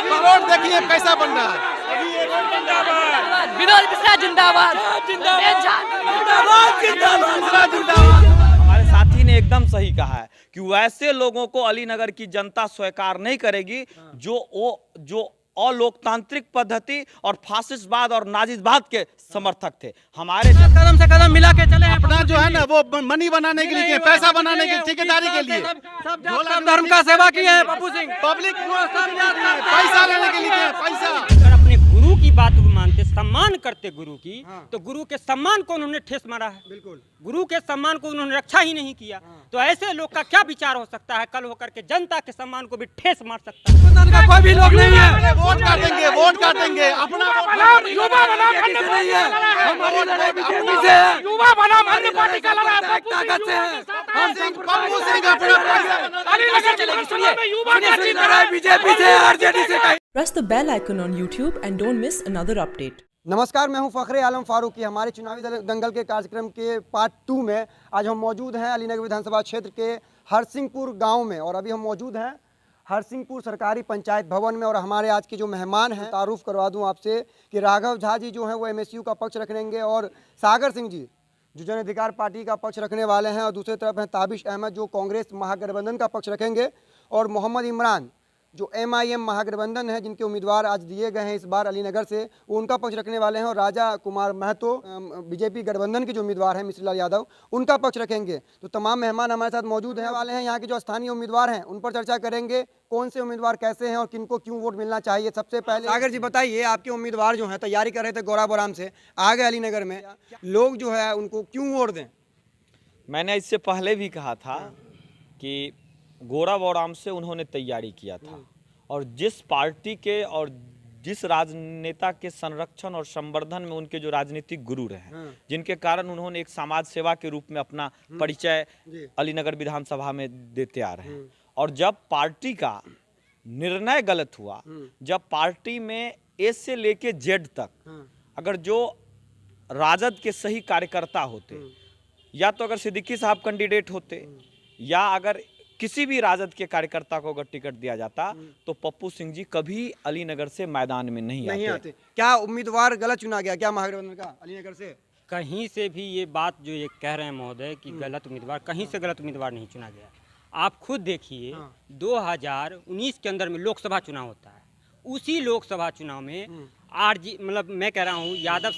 Road देखिए कैसा बन रहा है। विनोद मिश्रा जिंदाबाद, हमारे साथी ने एकदम सही कहा है कि वैसे लोगों को अलीनगर की जनता स्वीकार नहीं करेगी जो अलोकतांत्रिक पद्धति और फासिस्टवाद और नाजीवाद के समर्थक थे। हमारे कदम से कदम मिला के चले। अपना जो है ना वो मनी बनाने के लिए, पैसा बनाने के, ठेकेदारी के लिए, सब धर्म का सेवा की है पप्पू सिंह। पब्लिक पैसा लेने के लिए, पैसा। अगर अपने गुरु की बात मानते, सम्मान करते गुरु की, तो गुरु के सम्मान को उन्होंने ठेस मारा है। बिल्कुल, गुरु के सम्मान को उन्होंने रक्षा ही नहीं किया। तो ऐसे लोग का क्या विचार हो सकता है कल होकर के जनता के सम्मान को भी ठेस मार सकता है? का कोई भी लोग नहीं है। वोट काटेंगे, वोट काटेंगे, अपना युवा बना पार्टी का लड़ा ताकत से है। पप्पू सिंह अपना बीजेपी से, आरजेडी से। Press the bell icon on YouTube and don't miss another update. नमस्कार, मैं हूं फखरे आलम फारूकी। हमारे चुनावी दंगल के कार्यक्रम के पार्ट 2 में आज हम मौजूद हैं अलीनगर विधानसभा क्षेत्र के हरसिंहपुर गांव में, और अभी हम मौजूद हैं हरसिंहपुर सरकारी पंचायत भवन में। और हमारे आज के जो मेहमान हैं, तारुफ करवा दूं आपसे कि राघव झा जी जो हैं वो एमएसयू का पक्ष रखेंगे, और सागर सिंह जी जो जन अधिकार पार्टी का पक्ष रखने वाले हैं, और दूसरी तरफ हैं ताबिश अहमद जो कांग्रेस महागठबंधन का पक्ष रखेंगे, और मोहम्मद इमरान जो MIM महागठबंधन है जिनके उम्मीदवार आज दिए गए हैं इस बार अलीनगर से, वो उनका पक्ष रखने वाले हैं। और राजा कुमार महतो बीजेपी गठबंधन के जो उम्मीदवार हैं मिश्री लाल यादव, उनका पक्ष रखेंगे। तो तमाम मेहमान हमारे साथ मौजूद हैं वाले हैं। यहाँ के जो स्थानीय उम्मीदवार हैं उन पर चर्चा करेंगे, कौन से उम्मीदवार कैसे हैं और किनको क्यों वोट मिलना चाहिए। सबसे पहले सागर जी बताइए, आपके उम्मीदवार जो हैं तैयारी कर रहे थे गौराबोराम से, आ गए अलीनगर में, लोग जो है उनको क्यों वोट दें? मैंने इससे पहले भी कहा था कि गौराबोराम से उन्होंने तैयारी किया था, और जिस पार्टी के और जिस राजनेता के संरक्षण और संवर्धन में उनके जो राजनीतिक गुरु रहे, जिनके कारण उन्होंने एक समाज सेवा के रूप में अपना परिचय अलीनगर विधानसभा में देते आ रहे हैं। और जब पार्टी का निर्णय गलत हुआ, जब पार्टी में ए से लेके जेड तक अगर जो राजद के सही कार्यकर्ता होते, या तो अगर सिद्दीकी साहब कैंडिडेट होते, या अगर किसी भी राजद के कार्यकर्ता को अगर टिकट दिया जाता, तो पप्पू सिंह जी कभी अलीनगर से मैदान में नहीं आते। क्या उम्मीदवार गलत चुना गया क्या महागठबंधन का अलीनगर से? कहीं से भी ये बात जो ये कह रहे हैं महोदय कि गलत उम्मीदवार, कहीं से गलत उम्मीदवार नहीं चुना गया। आप खुद देखिए, 2019 के अंदर में लोकसभा चुनाव होता है। उसी लोकसभा चुनाव में मतलब मैं कह रहा हूँ यादव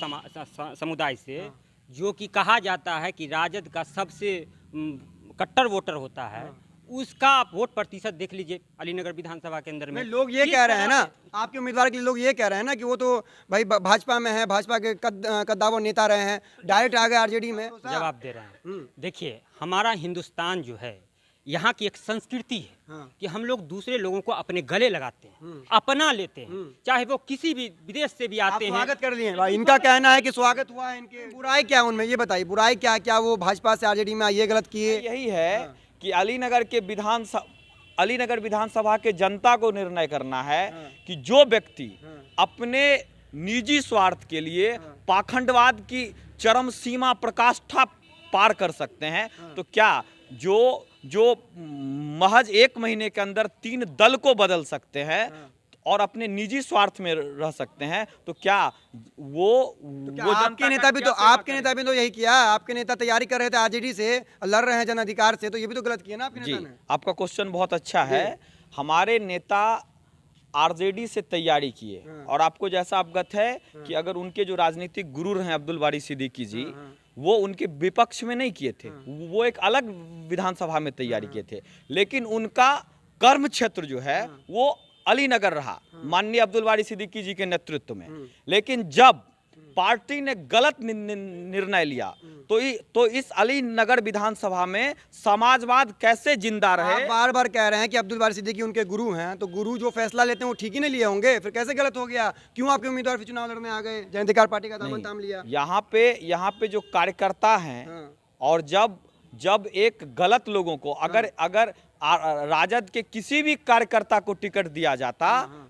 समुदाय से, जो कि कहा जाता है कि राजद का सबसे कट्टर वोटर होता है, उसका आप वोट प्रतिशत देख लीजिए अलीनगर विधानसभा के अंदर में। लोग ये कह रहे हैं ना, आपके उम्मीदवार के लिए लोग ये कह रहे हैं ना कि वो तो भाई भाजपा में है, भाजपा के कद्दावर नेता रहे हैं, डायरेक्ट आ गए आरजेडी में। जवाब दे रहे हैं। देखिए, हमारा हिंदुस्तान जो है, यहाँ की एक संस्कृति है कि हम लोग दूसरे लोगों को अपने गले लगाते हैं, अपना लेते हैं, चाहे वो किसी भी विदेश से भी आते हैं। स्वागत कर लिए भाई, इनका कहना है कि स्वागत हुआ है इनके। बुराई क्या उनमें, ये बताइए बुराई क्या वो भाजपा से आरजेडी में ये गलत किए? यही है कि अलीनगर विधानसभा के जनता को निर्णय करना है कि जो व्यक्ति अपने निजी स्वार्थ के लिए पाखंडवाद की चरम सीमा प्रकाष्ठा पार कर सकते हैं, तो क्या जो महज 1 महीने के अंदर 3 दल को बदल सकते हैं और अपने निजी स्वार्थ में रह सकते हैं, तो क्या वो आपके नेता भी तो यही किया। आपके नेता तैयारी कर रहे थे आरजेडी से, लड़ रहे हैं जन अधिकार से, तो ये भी तो गलत किया ना आपके नेता ने। आपका क्वेश्चन बहुत अच्छा है। हमारे नेता आरजेडी से तैयारी किए, और आपको जैसा अवगत है कि अगर उनके जो राजनीतिक गुरु रहे अब्दुल बारी सिद्दीकी जी, वो उनके विपक्ष में नहीं किए थे, वो एक अलग विधानसभा में तैयारी किए थे, लेकिन उनका कर्म क्षेत्र जो है वो अलीनगर रहा माननीय अब्दुल बारी सिद्दीकी जी के नेतृत्व में। लेकिन जब पार्टी ने गलत निर्णय लिया, तो इस अलीनगर विधानसभा में समाजवाद कैसे जिंदा रहे? आप बार बार कह रहे हैं कि अब्दुल बारी सिद्दीकी उनके गुरु हैं, तो गुरु जो फैसला लेते हैं वो ठीक ही नहीं लिए होंगे, फिर कैसे गलत हो गया? क्यों आपके उम्मीदवार फिर चुनाव लड़ने आ गए, जन अधिकार पार्टी का दामन थाम लिया? यहाँ पे जो कार्यकर्ता हैं, और जब एक गलत लोगों को अगर राजद के किसी भी कार्यकर्ता को टिकट दिया जाता,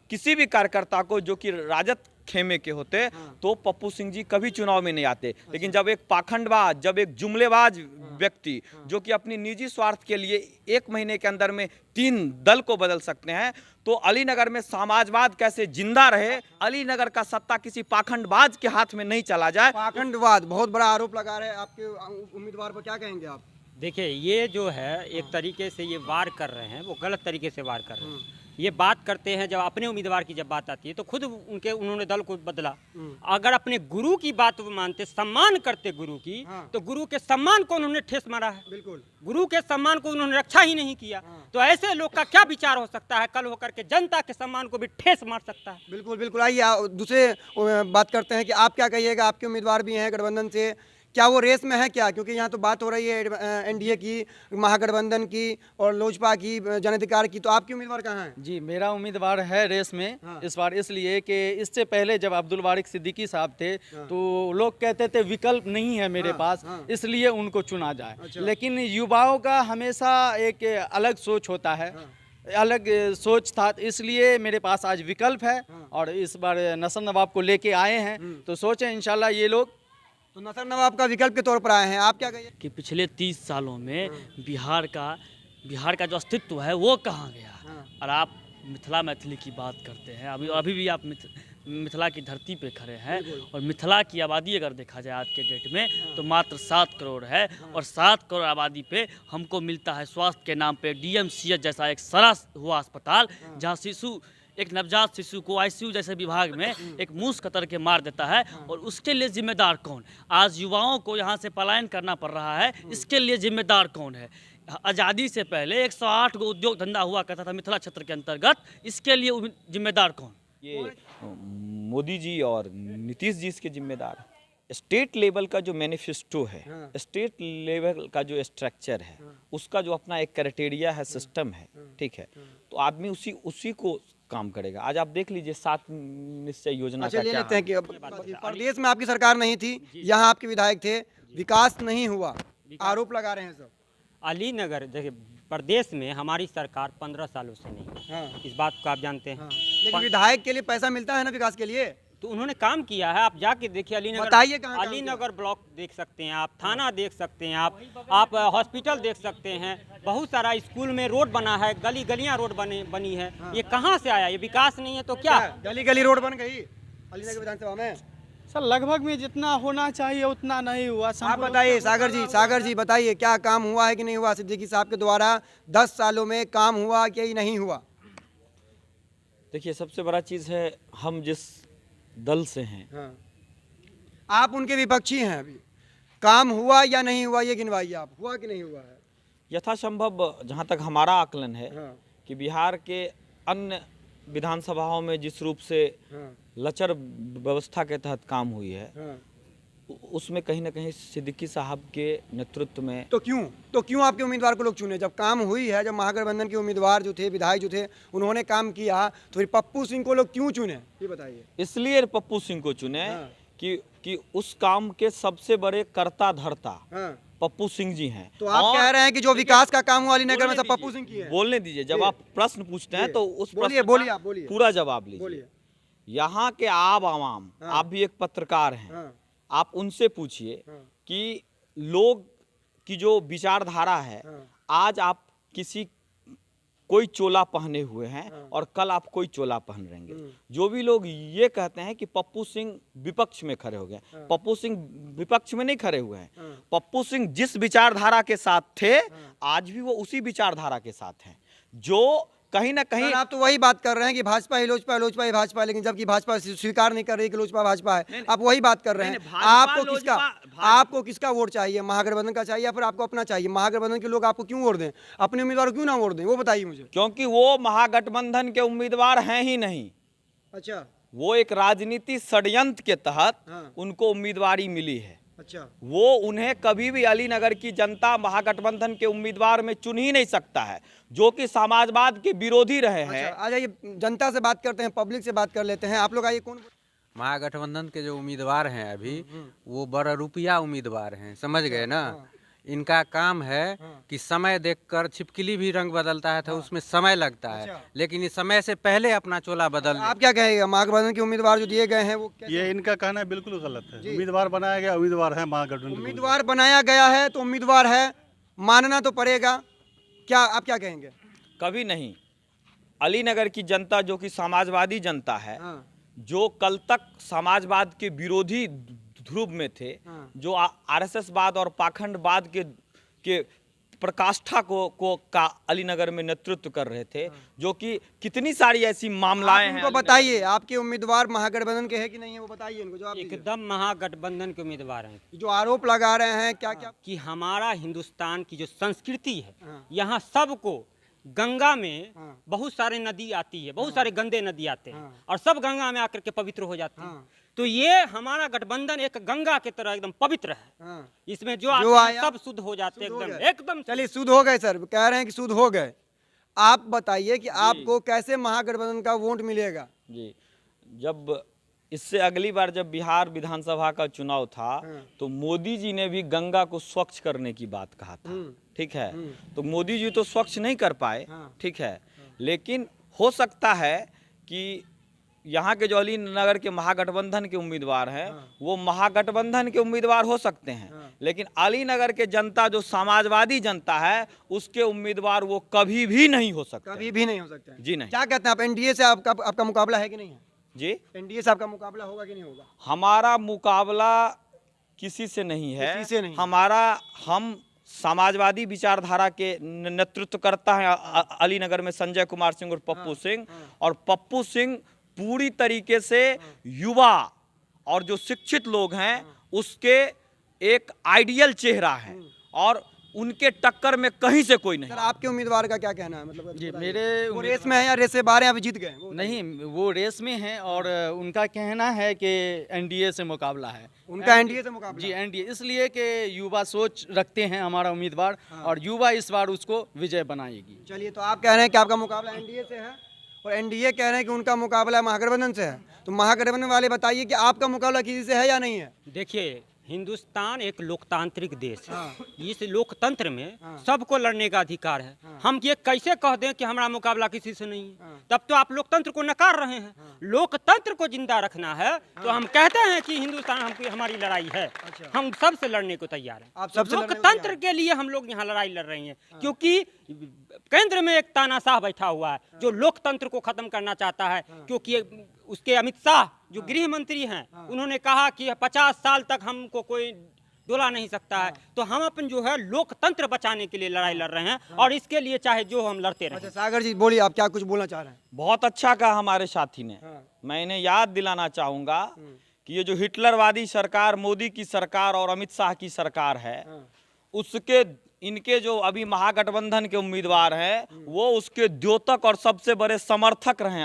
किसी भी कार्यकर्ता को जो कि राजद खेमे के होते, तो पप्पू सिंह जी कभी चुनाव में नहीं आते। लेकिन जब एक पाखंडबाज, जब एक जुमलेबाज व्यक्ति जो कि अपनी निजी स्वार्थ के लिए 1 महीने के अंदर में 3 दल को बदल सकते हैं, तो अलीनगर में समाजवाद कैसे जिंदा रहे, अलीनगर का सत्ता किसी पाखंडबाज के हाथ में नहीं चला जाए। पाखंडवाद बहुत बड़ा आरोप लगा रहे हैं आपके उम्मीदवार पर, क्या कहेंगे आप? देखिए, ये जो है एक तरीके से ये वार कर रहे हैं, वो गलत तरीके से वार कर रहे हैं। ये बात करते हैं, जब अपने उम्मीदवार की जब बात आती है तो खुद उन्होंने दल को बदला। अगर अपने गुरु की बात मानते, सम्मान करते गुरु की, तो गुरु के सम्मान को उन्होंने ठेस मारा है। बिल्कुल, गुरु के सम्मान को उन्होंने रक्षा ही नहीं किया। तो ऐसे लोग का क्या विचार हो सकता है कल होकर के जनता के सम्मान को भी ठेस मार सकता है। बिल्कुल बिल्कुल। आइए दूसरे बात करते हैं कि आप क्या कहिएगा, आपके उम्मीदवार भी हैं गठबंधन से, क्या वो रेस में है क्या? क्योंकि यहाँ तो बात हो रही है एनडीए की, महागठबंधन की और लोजपा की, जन अधिकार की, तो आपके उम्मीदवार कहाँ हैं? जी, मेरा उम्मीदवार है रेस में इस बार, इसलिए कि इससे पहले जब अब्दुल बारिक सिद्दीकी साहब थे तो लोग कहते थे विकल्प नहीं है मेरे पास, इसलिए उनको चुना जाए। लेकिन युवाओं का हमेशा एक अलग सोच होता है, अलग सोच था, इसलिए मेरे पास आज विकल्प है और इस बार नसर नवाब को लेके आए हैं। तो सोचें इंशाल्लाह ये लोग, तो नसर नवाब का विकल्प के तौर पर आए हैं, आप क्या कहिए? कि पिछले 30 सालों में बिहार का जो अस्तित्व है वो कहाँ गया। और आप मिथिला मैथिली की बात करते हैं, अभी भी आप मिथिला की धरती पे खड़े हैं, और मिथिला की आबादी अगर देखा जाए आज के डेट में तो मात्र 7 करोड़ है, और 7 करोड़ आबादी पे हमको मिलता है स्वास्थ्य के नाम पे DMCH जैसा एक सड़ा हुआ अस्पताल, जहाँ एक नवजात शिशु को ICU जैसे विभाग में एक मूस कतर के मार देता है, और उसके लिए जिम्मेदार कौन? आज युवाओं को यहाँ से पलायन करना पड़ रहा है, इसके लिए जिम्मेदार कौन है? आज़ादी से पहले 108 गो उद्योग धंधा हुआ करता था मिथिला क्षेत्र के अंतर्गत, इसके लिए जिम्मेदार कौन? ये मोदी जी और नीतीश जी इसके जिम्मेदार हैं। स्टेट लेवल का जो मैनिफेस्टो है, स्टेट लेवल का जो स्ट्रक्चर है, उसका जो अपना एक क्राइटेरिया है, सिस्टम है, ठीक है, तो आदमी उसी को काम करेगा। आज आप देख लीजिए 7 निश्चय योजना का ले क्या लेते हैं कि प्रदेश में आपकी सरकार नहीं थी, यहाँ आपके विधायक थे, विकास नहीं हुआ, आरोप लगा रहे हैं सब। अलीनगर देखिए, प्रदेश में हमारी सरकार 15 सालों से नहीं है, इस बात को आप जानते हैं। लेकिन विधायक के लिए पैसा मिलता है ना विकास के लिए, तो उन्होंने काम किया है। आप जाके देखिए अलीनगर, बताइए कहाँ काम अलीनगर ब्लॉक देख सकते हैं आप, थाना देख सकते हैं आप हॉस्पिटल देख सकते हैं, बहुत सारा स्कूल में रोड बना है, गलियां रोड बनी है। ये कहाँ से आया? ये विकास नहीं है तो क्या? गली रोड बन गई अलीनगर विधानसभा में? सर लगभग में जितना होना चाहिए उतना नहीं हुआ। आप बताइए सागर जी बताइए, क्या काम हुआ है कि नहीं हुआ सिद्दीकी साहब के द्वारा 10 सालों में? काम हुआ कि नहीं हुआ? देखिए, सबसे बड़ा चीज़ है, हम जिस दल से हैं, आप उनके विपक्षी हैं, अभी काम हुआ या नहीं हुआ ये गिनवाइए आप, हुआ कि नहीं हुआ है? यथासंभव जहाँ तक हमारा आकलन है कि बिहार के अन्य विधानसभाओं में जिस रूप से लचर व्यवस्था के तहत काम हुई है, उसमें कहीं ना कहीं सिद्दीकी साहब के नेतृत्व में। तो क्यों आपके उम्मीदवार को लोग चुने? जब काम हुई है, जब महागठबंधन के उम्मीदवार जो थे, विधायक जो थे, उन्होंने काम किया, तो फिर पप्पू सिंह को लोग क्यों चुने, ये बताइए। इसलिए पप्पू सिंह को चुने कि उस काम के सबसे बड़े कर्ता धर्ता पप्पू सिंह जी हैं। तो आप कह रहे हैं कि जो विकास का काम हुआ अलीनगर में सब पप्पू सिंह की है? बोलने दीजिए, जब आप प्रश्न पूछते हैं तो उस प्रश्न बोलिए का पूरा जवाब लीजिए। यहाँ के आवाम, आप भी एक पत्रकार हैं, आप उनसे पूछिए कि लोग की जो विचारधारा है, आज आप कोई चोला पहने हुए हैं और कल आप कोई चोला पहन रहेंगे। जो भी लोग ये कहते हैं कि पप्पू सिंह विपक्ष में खड़े हो गए, पप्पू सिंह विपक्ष में नहीं खड़े हुए हैं। पप्पू सिंह जिस विचारधारा के साथ थे, आज भी वो उसी विचारधारा के साथ हैं, जो कहीं ना कहीं। आप तो वही बात कर रहे हैं कि भाजपा ही लोजपा, लोजपा ही भाजपा, लेकिन जबकि भाजपा स्वीकार नहीं कर रही कि लोजपा भाजपा है, आप वही बात कर रहे हैं। आपको किसका वोट चाहिए? महागठबंधन का चाहिए या फिर आपको अपना चाहिए? महागठबंधन के लोग आपको क्यों वोट दें, अपने उम्मीदवार को क्यों ना वोट दें, वो बताइए मुझे। क्योंकि वो महागठबंधन के उम्मीदवार हैं ही नहीं। अच्छा, वो एक राजनीति षड्यंत्र के तहत उनको उम्मीदवारी मिली है। अच्छा, वो उन्हें कभी भी अलीनगर की जनता महागठबंधन के उम्मीदवार में चुन ही नहीं सकता है, जो कि समाजवाद के विरोधी रहे हैं। आ जाइए, जनता से बात करते हैं, पब्लिक से बात कर लेते हैं। आप लोग आइए, कौन? महागठबंधन के जो उम्मीदवार हैं अभी, वो बड़ा रुपया उम्मीदवार हैं, समझ गए ना। इनका काम है कि समय देखकर छिपकली भी रंग बदलता है तो उसमें समय लगता है, लेकिन इस समय से पहले अपना चोला बदल आप क्या कहेंगे, महागठबंधन के उम्मीदवार जो दिए गए हैं वो ये इनका कहना बिल्कुल गलत है। उम्मीदवार बनाया गया, उम्मीदवार है महागठबंधन। उम्मीदवार बनाया गया है तो उम्मीदवार है, मानना तो पड़ेगा। क्या आप क्या कहेंगे? कभी नहीं। अलीनगर की जनता जो कि समाजवादी जनता है, जो कल तक समाजवाद के विरोधी ध्रुव में थे, जो आरएसएसवाद और पाखंडवाद के प्रकाष्ठा को का अलीनगर में नेतृत्व कर रहे थे, जो कि कितनी सारी ऐसी मामलाएं हैं। उनको बताइए आपके उम्मीदवार महागठबंधन के हैं कि नहीं है, वो बताइए इनको। जवाब दीजिए। एकदम महागठबंधन के उम्मीदवार हैं। जो आरोप लगा रहे हैं क्या क्या कि हमारा हिंदुस्तान की जो संस्कृति है, यहाँ सबको गंगा में बहुत सारे नदी आती है, बहुत सारे गंदे नदी आते हैं और सब गंगा में आकर के पवित्र हो जाते हैं। तो ये हमारा गठबंधन एक गंगा की तरह एकदम पवित्र है। इसमें जो आया सब शुद्ध हो जाते हैं, एकदम। चलिए शुद्ध हो गए सर, कह रहे हैं कि शुद्ध हो गए। आप बताइए कि आपको कैसे महागठबंधन का वोट मिलेगा? जी, जब इससे अगली बार जब बिहार विधानसभा का चुनाव था तो मोदी जी ने भी गंगा को स्वच्छ करने की बात कहा था, ठीक है। तो मोदी जी तो स्वच्छ नहीं कर पाए, ठीक है, लेकिन हो सकता है कि यहाँ के जो अलीनगर के महागठबंधन के उम्मीदवार हैं वो महागठबंधन के उम्मीदवार हो सकते हैं, लेकिन अलीनगर के जनता जो समाजवादी जनता है उसके उम्मीदवार वो कभी भी नहीं हो सकते। कभी भी नहीं हो सकते। जी नहीं। क्या कहते हैं आप, एनडीए से आपका मुकाबला है कि नहीं है? जी, एनडीए से आपका मुकाबला होगा कि नहीं होगा? हमारा मुकाबला किसी से नहीं है, किसी से नहीं। हम समाजवादी विचारधारा के नेतृत्व करता है अलीनगर में संजय कुमार सिंह और पप्पू सिंह, और पप्पू सिंह पूरी तरीके से युवा और जो शिक्षित लोग हैं उसके एक आइडियल चेहरा है और उनके टक्कर में कहीं से कोई नहीं। सर आपके उम्मीदवार का क्या कहना है? मतलब जी, मेरे वो रेस में है या रेस से बाहर हैं, अभी जीत गए? नहीं, वो रेस में हैं और उनका कहना है कि एनडीए से मुकाबला है। उनका एनडीए से मुकाबला? जी, एनडीए, इसलिए कि युवा सोच रखते हैं हमारा उम्मीदवार और युवा इस बार उसको विजय बनाएगी। चलिए, तो आप कह रहे हैं कि आपका मुकाबला एनडीए से है और एनडीए कह रहे हैं कि उनका मुकाबला महागठबंधन से है। तो महागठबंधन वाले बताइए कि आपका मुकाबला किसी से है या नहीं है? देखिए, हिंदुस्तान एक लोकतांत्रिक देश है। इस लोकतंत्र में सबको लड़ने का अधिकार है। हम ये कैसे कह दें कि हमारा मुकाबला किसी से नहीं है? तब तो आप लोकतंत्र को नकार रहे हैं। लोकतंत्र को जिंदा रखना है तो हम कहते हैं कि हिंदुस्तान हमारी लड़ाई है। हम सबसे लड़ने को तैयार हैं। आप सबसे लोकतंत्र के लिए हम लोग यहाँ लड़ाई लड़ रहे हैं, क्योंकि केंद्र में एक तानाशाह बैठा हुआ है जो लोकतंत्र को खत्म करना चाहता है। क्योंकि उसके अमित शाह जो गृह मंत्री हैं, उन्होंने कहा कि 50 साल तक हमको कोई डोला नहीं सकता है। तो हम अपन जो है लोकतंत्र बचाने के लिए लड़ाई लड़ रहे हैं और इसके लिए चाहे जो हम लड़ते रहे। सागर जी बोलिए, आप क्या कुछ बोलना चाह रहे हैं? बहुत अच्छा कहा हमारे साथी ने। मैं इन्हें याद दिलाना चाहूंगा कि ये जो हिटलरवादी सरकार, मोदी की सरकार और अमित शाह की सरकार है, उसके इनके जो अभी महागठबंधन के उम्मीदवार हैं वो उसके द्योतक और सबसे बड़े समर्थक रहे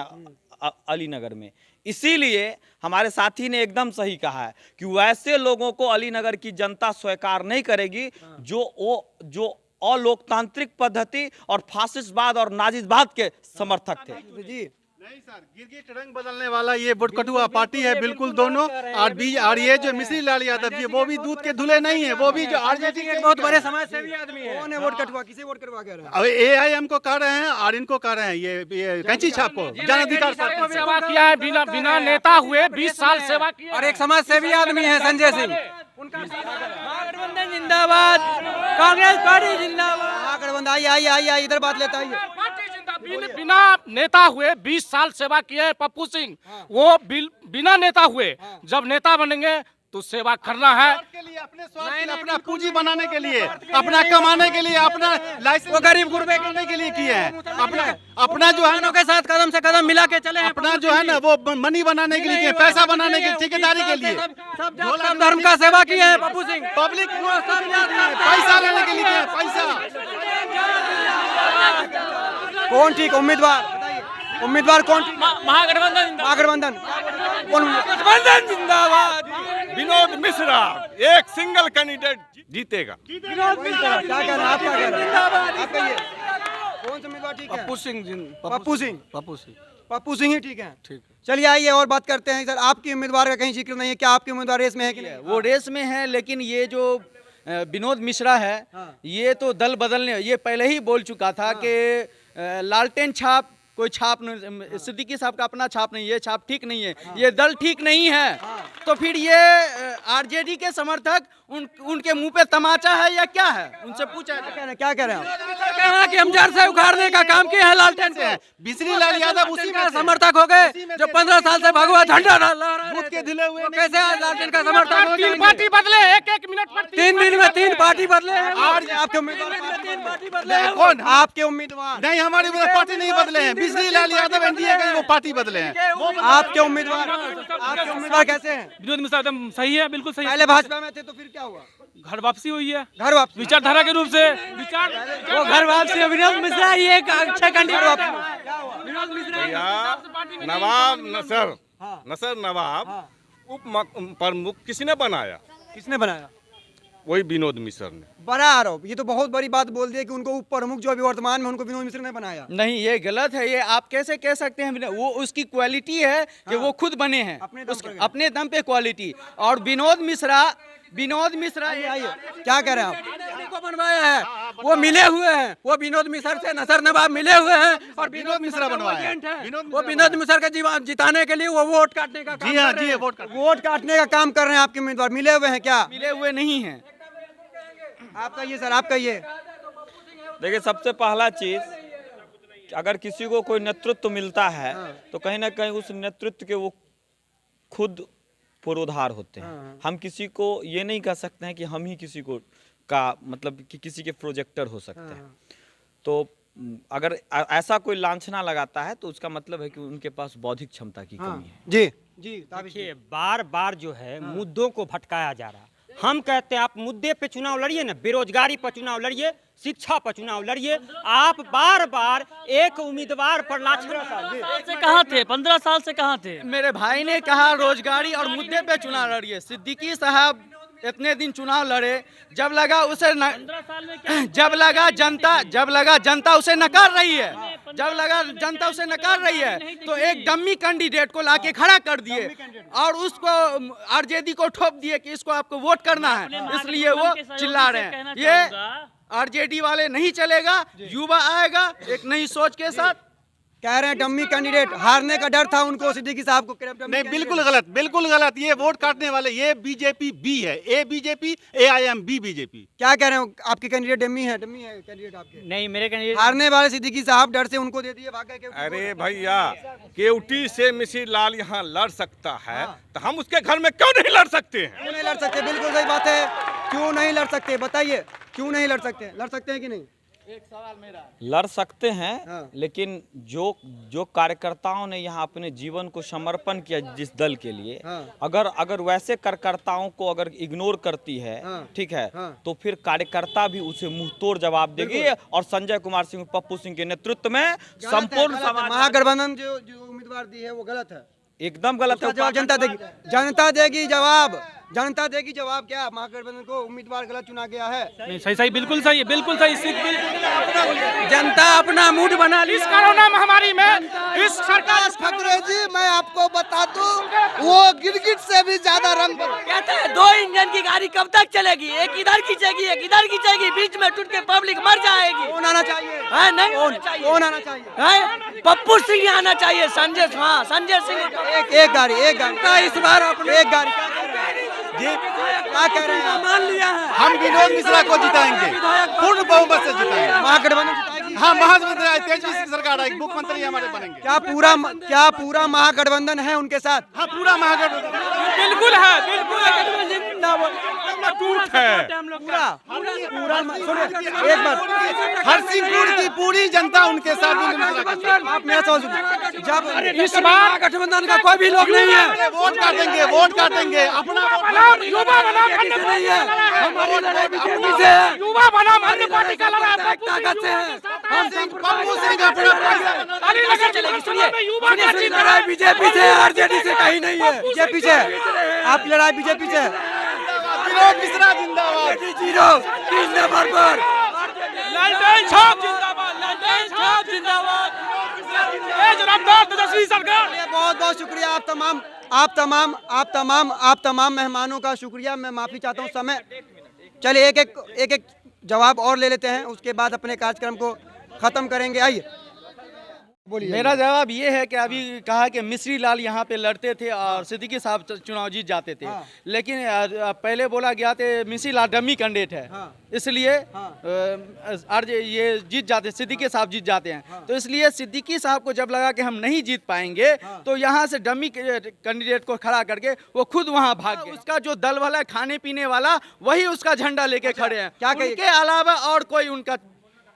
अलीनगर में। इसीलिए हमारे साथी ने एकदम सही कहा है कि वैसे लोगों को अलीनगर की जनता स्वीकार नहीं करेगी जो अलोकतांत्रिक पद्धति और फासिस्टवाद और नाजीवाद के समर्थक थे। जी नहीं सर, गिरगिट रंग बदलने वाला ये बोटकटुआ पार्टी है बिल्कुल दोनों। और ये जो मिश्री लाल यादव जी, वो भी दूध के धुले नहीं है, वो भी जो आरजेडी के बहुत बड़े समाज सेवी आदमी है। कौन है वोट कटवा, किसे वोट कटवा कह रहे हैं? अब एआईएम को कह रहे हैं और इनको कह रहे हैं ये कैंची छाप को जन अधिकार पार्टी। सेवा किया है, बिना नेता हुए 20 साल सेवा किया और एक समाज सेवी आदमी है संजय सिंह। महागठबंधन जिंदाबाद, कांग्रेस पार्टी जिंदाबाद। महागठबंधन आइए इधर बात लेता है। बिना नेता हुए 20 साल सेवा किए हैं पप्पू सिंह। वो बिना नेता हुए जब नेता बनेंगे तो सेवा करना है के लिए, अपने स्वार्थ के लिए, अपना पूंजी बनाने के लिए, अपना कमाने के लिए, अपना लाइसेंस वो गरीब गुरबे करने के लिए किए हैं। अपना जो है ना के साथ कदम से कदम मिला के चले, अपना जो है ना वो मनी बनाने के लिए, पैसा बनाने के लिए, ठेकेदारी के लिए, सब धर्म का सेवा किए हैं पप्पू सिंह। पब्लिक पैसा लेने के लिए पैसा। कौन ठीक उम्मीदवार बताइए, उम्मीदवार कौन ठीक? महागठबंधन गठबंधन जिंदाबाद। विनोद मिश्रा एक सिंगल कैंडिडेट जीतेगा। क्या कह रहे हैं आप? क्या कह रहे हैं आप? कहिए कौन सा उम्मीदवार ठीक है? पप्पू सिंह पप्पू सिंह ही ठीक है। ठीक है, चलिए आइए और बात करते हैं। सर आपके उम्मीदवार का कहीं जिक्र नहीं है, क्या आपके उम्मीदवार रेस में है कि नहीं? वो रेस में है, लेकिन ये जो विनोद मिश्रा है, ये तो दल बदलने, ये पहले ही बोल चुका था कि लालटेन छाप कोई छाप नहीं, सिद्दीकी साहब का अपना छाप नहीं, ये छाप ठीक नहीं है, ये दल ठीक नहीं है। तो फिर ये आरजेडी के समर्थक उनके मुंह पे तमाचा है या क्या है, उनसे पूछा है। क्या कह रहे हैं आप? कह रहे हैं कि हम जड़ से उखाड़ने का काम किया है लालटेन से। बिजली लाल यादव उसी का समर्थक हो गए, जो 15 साल से भगवा झंडा ला रहे दूध के धुले हुए कैसे आज लालटेन का समर्थक हो 3 पार्टी बदले, एक मिनट पर 3 दिन में 3 पार्टी बदले हैं। और आपके उम्मीदवार 3 पार्टी बदले हैं। कौन? आपके उम्मीदवार नहीं, हमारी पार्टी नहीं बदले हैं, बिजली लाल यादव एनडीए के वो पार्टी बदले हैं। आपके उम्मीदवार कैसे हैं? विनोद मिश्रा एकदम सही है, बिल्कुल सही। पहले भाजपा में थे तो फिर क्या हुआ? घर वापसी हुई है, घर वापस विचारधारा के रूप से विचार वो घर वापसी विनोद मिश्रा ये एक अच्छा कैंडिडेट। नवाब नसर नवाब उप प्रमुख किसने बनाया? किसने बनाया? वही विनोद मिश्रा ने। बड़ा आरोप, ये तो बहुत बड़ी बात बोल दी है कि उनको उप प्रमुख जो अभी वर्तमान में उनको विनोद मिश्रा ने बनाया। नहीं, ये गलत है, ये आप कैसे कह सकते हैं? वो उसकी क्वालिटी है कि वो खुद बने हैं, अपने दम पे क्वालिटी। और विनोद मिश्रा क्या कह रहे हैं आप? को बनवाया है, वो मिले हुए हैं, वो विनोद मिश्रा से नसर नवाब मिले हुए हैं और विनोद मिश्रा बनवाया। वो विनोद मिश्रा का जिताने के लिए वो वोट काटने का काम जी हाँ, कर रहे जी हैं। वोट काटने का काम कर रहे हैं आपके उम्मीदवार। मिले हुए हैं क्या? मिले हुए नहीं हैं। आप कहिए सर, आप कहिए। देखिए, सबसे पहला चीज, अगर किसी को कोई नेतृत्व मिलता है तो कहीं ना कहीं उस नेतृत्व के वो खुद पुरोधार होते हैं। हम किसी को ये नहीं कह सकते हैं कि हम ही किसी को का मतलब कि किसी के प्रोजेक्टर हो सकते हैं। तो अगर ऐसा कोई लांछना लगाता है तो उसका मतलब है कि उनके पास बौद्धिक क्षमता की कमी है। जी देखिए, बार बार जो है मुद्दों को भटकाया जा रहा है। हम कहते हैं आप मुद्दे पे चुनाव लड़िए ना, बेरोजगारी पर चुनाव लड़िए, शिक्षा पर चुनाव लड़िए। आप बार बार एक उम्मीदवार पर से कहाँ थे? 15 साल से कहाँ थे? मेरे भाई ने कहा रोजगारी और मुद्दे पे चुनाव लड़िए। सिद्दीकी साहब इतने दिन चुनाव लड़े, जब लगा जनता उसे नकार रही है, जब लगा जनता उसे नकार रही है तो एक डम्मी कैंडिडेट को लाके खड़ा कर दिए और उसको आरजेडी को ठोप दिए कि इसको आपको वोट करना है, इसलिए वो चिल्ला रहे हैं। ये आरजेडी वाले नहीं चलेगा, युवा आएगा एक नई सोच के साथ। कह रहे हैं डम्मी कैंडिडेट, हारने का डर था उनको सिद्दीकी साहब को। नहीं, बिल्कुल गलत, बिल्कुल गलत। ये वोट काटने वाले, ये बीजेपी बी है, ए बीजेपी, AIM बी बीजेपी। क्या कह रहे हैं? आपके कैंडिडेट डम्मी है कैंडिडेट आपके? नहीं, मेरे कैंडिडेट हारने वाले सिद्दीकी साहब डर से उनको दे दिए, भाग गए। अरे भैया, केवटी से मिसिर लाल यहाँ लड़ सकता है तो हम उसके घर में क्यों नहीं लड़ सकते हैं? क्यों नहीं लड़ सकते? बिल्कुल सही बात है, क्यों नहीं लड़ सकते? बताइए, क्यों नहीं लड़ सकते? लड़ सकते हैं कि नहीं? एक सवाल मेरा, लड़ सकते हैं, लेकिन जो कार्यकर्ताओं ने यहाँ अपने जीवन को समर्पण किया जिस दल के लिए, अगर वैसे कार्यकर्ताओं को अगर इग्नोर करती है, ठीक है, तो फिर कार्यकर्ता भी उसे मुंह तोड़ जवाब देगी। और संजय कुमार सिंह, पप्पू सिंह के नेतृत्व में संपूर्ण समाज, महागठबंधन जो उम्मीदवार दी है वो गलत है, एकदम गलत है। जवाब जनता देगी, जनता देगी जवाब, जनता देगी जवाब। क्या महागठबंधन को उम्मीदवार गलत चुना गया है? नहीं, सही, बिल्कुल सही, बिल्कुल सही। जनता अपना मूड बना ली इस कोरोना महामारी में इस सरकार फकरे जी, मैं आपको बता दूं, वो गिरगिट से भी ज्यादा रंग कहते हैं 2 इंजन की गाड़ी कब तक चलेगी? एक इधर खींचेगी, एक इधर खींचेगी, बीच में टूट के पब्लिक मर जाएगी। कौन आना चाहिए? नहीं कौन आना चाहिए? पप्पू सिंह आना चाहिए, संजय सिंह। एक गाड़ी इस बार अपने एक गाड़ी जी, क्या कह रहे हैं? मान लिया है। हम विनोद मिश्रा को जिताएंगे, पूर्ण बहुमत से जिताएंगे। महागठबंधन जिताएगी? हाँ, महागठबंधन तेजस्वी की सरकार आएगी, मुख्यमंत्री हमारे बनेंगे। क्या पूरा महागठबंधन है उनके साथ? हाँ, पूरा महागठबंधन बिल्कुल है, बिल्कुल सुनिए एक बार, हरसिंहपुर की पूरी जनता उनके साथ। आप मेरा सवाल सुनिए, जब इस बार गठबंधन का कोई भी लोग नहीं है। वोट काटेंगे अपना युवा बनाम अन्य पार्टी का लड़ाई, युवा बनाम अन्य पार्टी का लड़ाई ताकत से है। पप्पू सिंह अपना अलीनगर चलेगी। सुनिए, लड़ाई बीजेपी से, आरजेडी से कहीं नहीं है। बीजेपी से आप लड़ाई बीजेपी से? विनोद मिश्रा जिंदाबाद। 3 नंबर पर लालटेन छाप जिंदाबाद, लालटेन छाप जिंदाबाद। ए जनाब तेजस्वी सरकार। बहुत बहुत शुक्रिया आप तमाम मेहमानों का शुक्रिया। मैं माफी चाहता हूँ, समय चलिए एक एक जवाब और ले लेते हैं, उसके बाद अपने कार्यक्रम को खत्म करेंगे। आइए बोलिए। मेरा जवाब ये है कि अभी कहा कि मिश्री लाल यहाँ पे लड़ते थे और सिद्दीकी साहब चुनाव जीत जाते थे, लेकिन पहले बोला गया था मिश्री लाल डमी कैंडिडेट है, इसलिए ये जीत जाते, सिद्दीकी साहब जीत जाते हैं। तो इसलिए सिद्दीकी साहब को जब लगा कि हम नहीं जीत पाएंगे तो यहाँ से डमी कैंडिडेट को खड़ा करके वो खुद वहाँ भाग गए। उसका जो दल वाला खाने पीने वाला वही उसका झंडा लेके खड़े हैं, क्या उनके अलावा और कोई उनका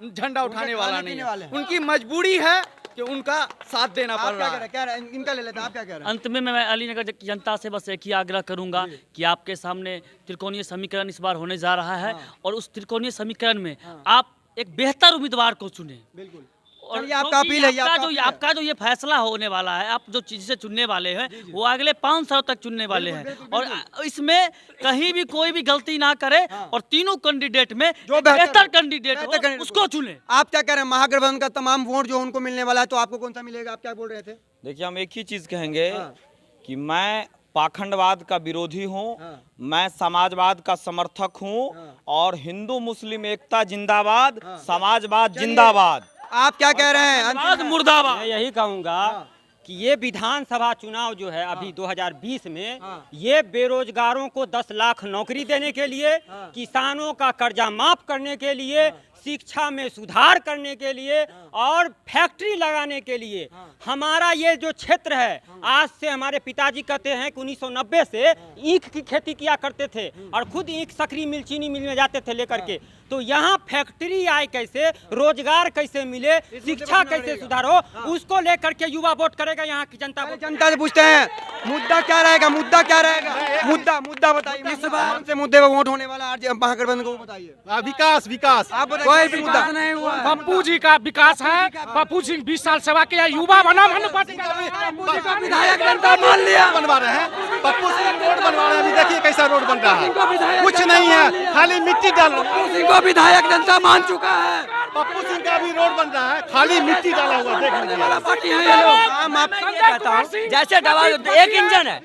झंडा उठाने वाला नहीं है। उनकी मजबूरी है कि उनका साथ देना पड़ रहा है। क्या इनका ले लेते हैं, आप क्या कह रहे हैं? अंत में मैं अलीनगर की जनता से बस एक ही आग्रह करूंगा कि आपके सामने त्रिकोणीय समीकरण इस बार होने जा रहा है और उस त्रिकोणीय समीकरण में आप एक बेहतर उम्मीदवार को चुने। बिल्कुल। और आपका अपील है, आपका जो ये फैसला होने वाला है, आप जो चीज से चुनने वाले हैं वो अगले 5 साल तक चुनने वाले हैं और इसमें कहीं भी कोई भी गलती ना करे और तीनों कैंडिडेट में जो बेहतर कैंडिडेट हो उसको चुने। आप क्या कह रहे हैं? महागठबंधन का तमाम वोट जो उनको मिलने वाला है, तो आपको कौन सा मिलेगा? आप क्या बोल रहे थे? देखिए, हम एक ही चीज कहेंगे कि मैं पाखंडवाद का विरोधी हूँ, मैं समाजवाद का समर्थक हूँ और हिंदू मुस्लिम एकता जिंदाबाद, समाजवाद जिंदाबाद। आप क्या कह रहे हैं? मुर्दाबाद। मैं यही कहूँगा कि ये विधानसभा चुनाव जो है अभी 2020 में ये बेरोजगारों को 10 लाख नौकरी देने के लिए, किसानों का कर्जा माफ करने के लिए, शिक्षा में सुधार करने के लिए और फैक्ट्री लगाने के लिए। हमारा ये जो क्षेत्र है, आज से हमारे पिताजी कहते हैं कि 1990 से ईख की खेती किया करते थे और खुद ईख सकरी मिल, चीनी मिल में जाते थे लेकर के। तो यहाँ फैक्ट्री आए कैसे, रोजगार कैसे मिले, शिक्षा कैसे सुधार हो, उसको लेकर के युवा वोट करेगा यहाँ की जनता। जनता से पूछते हैं मुद्दा क्या रहेगा, मुद्दा क्या रहेगा? मुद्दा बताइए, इस बार कौन से मुद्दे पर वोट होने वाला है महागठबंधन को, बताइए। विकास विकास आप कोई भी मुद्दा नहीं हुआ। पप्पू जी का विकास है, पप्पू सिंह 20 साल सेवा किया, युवा बना विधायक जनता मान लिया, बनवा रहे हैं पप्पू सिंह रोड बनवा रहे हैं। अभी देखिए कैसा रोड बन रहा है, कुछ नहीं है, खाली मिट्टी डाल रहे। विधायक जनता मान चुका है। पप्पू सिंह का भी रोड बन रहा है, खाली मिट्टी डाला हुआ, देख लीजिए। जैसे दवा एक इंजन है,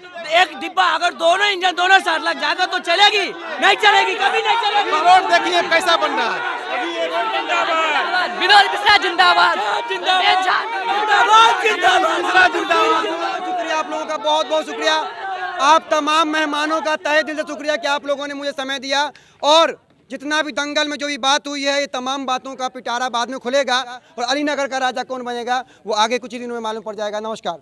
एक डिब्बा, अगर दोनों इंजन दोनों साथ लग जाएगा तो चलेगी, नहीं चलेगी, कभी नहीं चलेगी। रोड देखिए कैसा बन रहा है। अभी ये रोड जिंदाबाद, विनोद मिश्रा जिंदाबाद, शुक्रिया आप लोगों का, बहुत बहुत शुक्रिया। आप तमाम मेहमानों का तहे दिल से शुक्रिया कि आप लोगों ने मुझे समय दिया और जितना भी दंगल में जो भी बात हुई है, ये तमाम बातों का पिटारा बाद में खुलेगा और अलीनगर का राजा कौन बनेगा वो आगे कुछ ही दिनों में मालूम पड़ जाएगा। नमस्कार।